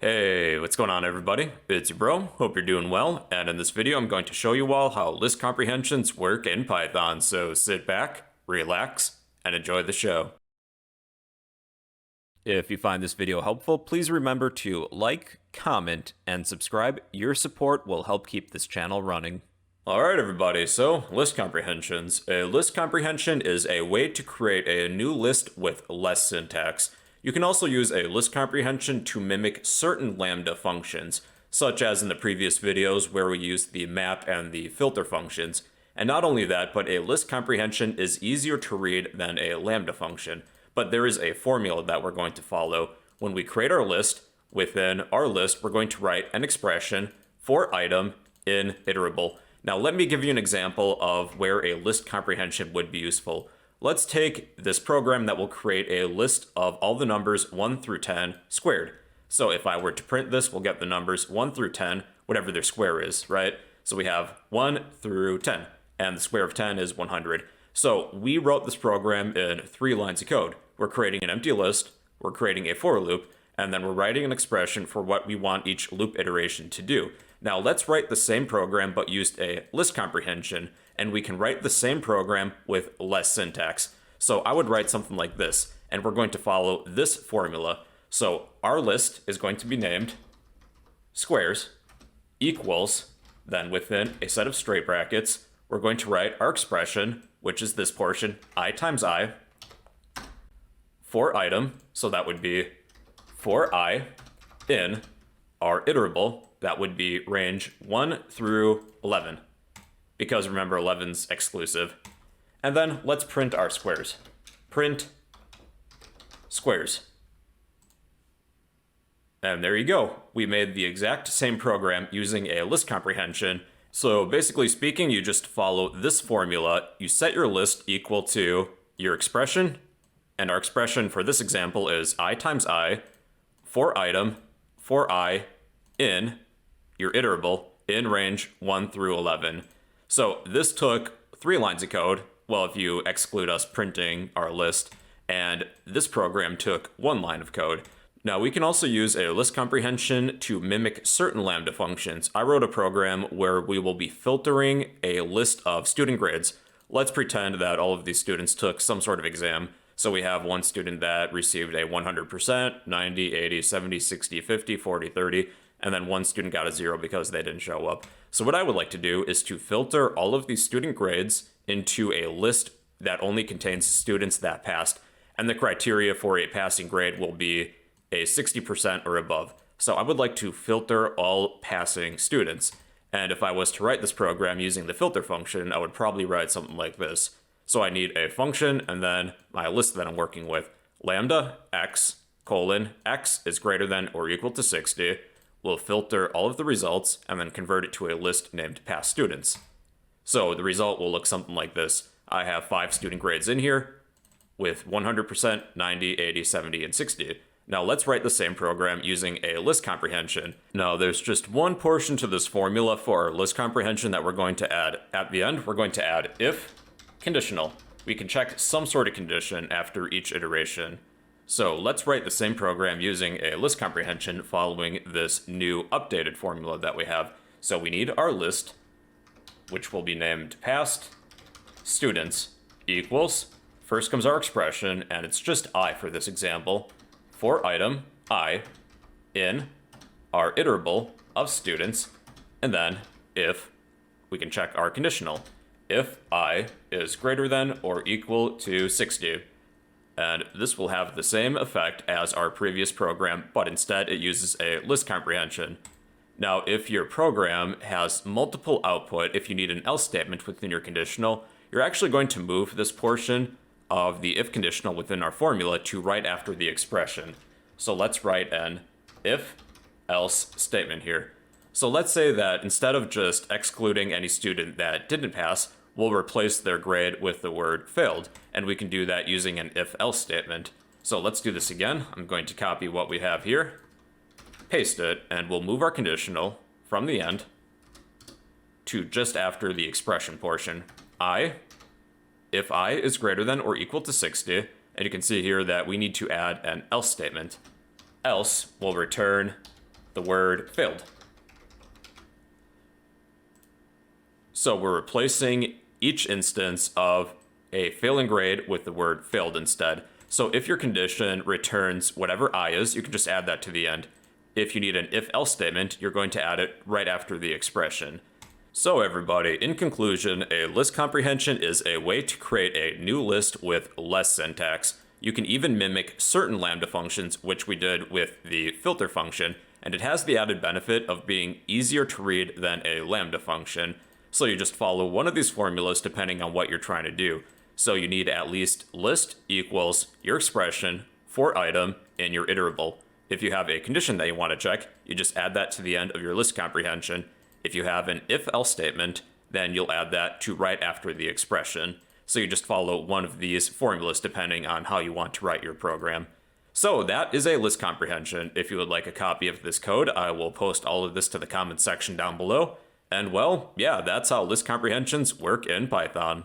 Hey, what's going on everybody? It's your bro, hope you're doing well, and in this video I'm going to show you all how list comprehensions work in Python, so sit back, relax, and enjoy the show. If you find this video helpful, please remember to like, comment, and subscribe. Your support will help keep this channel running. Alright everybody, so list comprehensions. A list comprehension is a way to create a new list with less syntax. You can also use a list comprehension to mimic certain lambda functions, such as in the previous videos where we used the map and the filter functions. And not only that, but a list comprehension is easier to read than a lambda function. But there is a formula that we're going to follow. When we create our list, within our list, we're going to write an expression for item in iterable. Now let me give you an example of where a list comprehension would be useful. Let's take this program that will create a list of all the numbers 1 through 10 squared. So if I were to print this, we'll get the numbers 1 through 10, whatever their square is, right? So we have 1 through 10, and the square of 10 is 100. So we wrote this program in 3 lines of code. We're creating an empty list, we're creating a for loop, and then we're writing an expression for what we want each loop iteration to do. Now let's write the same program but used a list comprehension, and we can write the same program with less syntax. So I would write something like this, and we're going to follow this formula. So our list is going to be named squares equals, then within a set of straight brackets, we're going to write our expression, which is this portion, I times I, for item, so that would be for I, in our iterable, that would be range 1 through 11. Because remember, 11's exclusive. And then let's print our squares. Print squares. And there you go. We made the exact same program using a list comprehension. So basically speaking, you just follow this formula. You set your list equal to your expression. And our expression for this example is I times I for item for I in your iterable in range 1 through 11. So this took 3 lines of code, well, if you exclude us printing our list, and this program took 1 line of code. Now we can also use a list comprehension to mimic certain lambda functions. I wrote a program where we will be filtering a list of student grades. Let's pretend that all of these students took some sort of exam. So we have one student that received a 100%, 90, 80, 70, 60, 50, 40, 30, and then one student got a 0 because they didn't show up. So what I would like to do is to filter all of these student grades into a list that only contains students that passed. And the criteria for a passing grade will be a 60% or above. So I would like to filter all passing students. And if I was to write this program using the filter function, I would probably write something like this. So I need a function and then my list that I'm working with. Lambda x colon x is greater than or equal to 60. We'll filter all of the results and then convert it to a list named past students. So the result will look something like this. I have 5 student grades in here with 100%, 90, 80, 70, and 60. Now let's write the same program using a list comprehension. Now there's just one portion to this formula for our list comprehension that we're going to add. At the end, we're going to add if conditional. We can check some sort of condition after each iteration. So let's write the same program using a list comprehension following this new updated formula that we have. So we need our list, which will be named past students equals, first comes our expression, and it's just I for this example, for item I in our iterable of students, and then if we can check our conditional, if I is greater than or equal to 60. And this will have the same effect as our previous program, but instead it uses a list comprehension. Now, if your program has multiple output, if you need an else statement within your conditional, you're actually going to move this portion of the if conditional within our formula to right after the expression. So let's write an if else statement here. So let's say that instead of just excluding any student that didn't pass, we'll replace their grade with the word failed, and we can do that using an if-else statement. So let's do this again. I'm going to copy what we have here, paste it, and we'll move our conditional from the end to just after the expression portion. If I is greater than or equal to 60, and you can see here that we need to add an else statement. Else will return the word failed. So we're replacing each instance of a failing grade with the word failed instead. So if your condition returns whatever I is, you can just add that to the end. If you need an if-else statement, you're going to add it right after the expression. So everybody, in conclusion, a list comprehension is a way to create a new list with less syntax. You can even mimic certain lambda functions, which we did with the filter function, and it has the added benefit of being easier to read than a lambda function. So you just follow one of these formulas depending on what you're trying to do. So you need at least list equals your expression for item in your iterable. If you have a condition that you want to check, you just add that to the end of your list comprehension. If you have an if-else statement, then you'll add that to right after the expression. So you just follow one of these formulas depending on how you want to write your program. So that is a list comprehension. If you would like a copy of this code, I will post all of this to the comments section down below. And well, yeah, that's how list comprehensions work in Python.